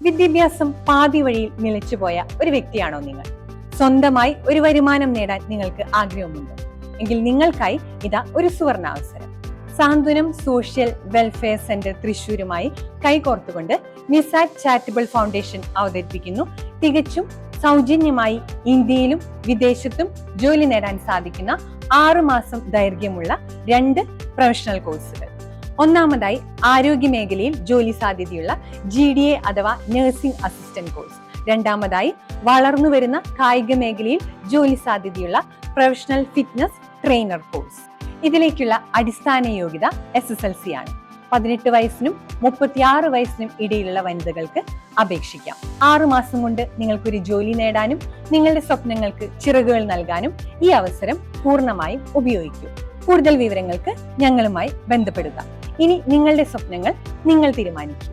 വിദ്യാഭ്യാസം പാതി വഴിയിൽ നിലച്ചുപോയ ഒരു വ്യക്തിയാണോ നിങ്ങൾ? സ്വന്തമായി ഒരു വരുമാനം നേടാൻ നിങ്ങൾക്ക് ആഗ്രഹമുണ്ടോ? എങ്കിൽ നിങ്ങൾക്കായി ഇതാ ഒരു സുവർണാവസരം. സാന്ത്വനം സോഷ്യൽ വെൽഫെയർ സെന്റർ തൃശൂരുമായി കൈകോർത്തുകൊണ്ട് നിസാറ്റ് ചാരിറ്റബിൾ ഫൗണ്ടേഷൻ അവതരിപ്പിക്കുന്നു തികച്ചും സൗജന്യമായി ഇന്ത്യയിലും വിദേശത്തും ജോലി നേടാൻ സാധിക്കുന്ന 6 മാസം ദൈർഘ്യമുള്ള 2 പ്രൊഫഷണൽ കോഴ്സുകൾ. ഒന്നാമതായി ആരോഗ്യ മേഖലയിൽ ജോലി സാധ്യതയുള്ള GDA അഥവാ നഴ്സിംഗ് അസിസ്റ്റന്റ് കോഴ്സ്. രണ്ടാമതായി വളർന്നു വരുന്ന കായിക മേഖലയിൽ ജോലി സാധ്യതയുള്ള പ്രൊഫഷണൽ ഫിറ്റ്നസ് ട്രെയിനർ കോഴ്സ്. ഇതിലേക്കുള്ള അടിസ്ഥാന യോഗ്യത SSLC ആണ്. 18 വയസ്സിനും 36 വയസ്സിനും ഇടയിലുള്ള വനിതകൾക്ക് അപേക്ഷിക്കാം. 6 മാസം കൊണ്ട് നിങ്ങൾക്കൊരു ജോലി നേടാനും നിങ്ങളുടെ സ്വപ്നങ്ങൾക്ക് ചിറകുകൾ നൽകാനും ഈ അവസരം പൂർണ്ണമായും ഉപയോഗിക്കൂ. കൂടുതൽ വിവരങ്ങൾക്ക് ഞങ്ങളുമായി ബന്ധപ്പെടുക. ഇനി നിങ്ങളുടെ സ്വപ്നങ്ങൾ നിങ്ങൾ തീരുമാനിക്കൂ.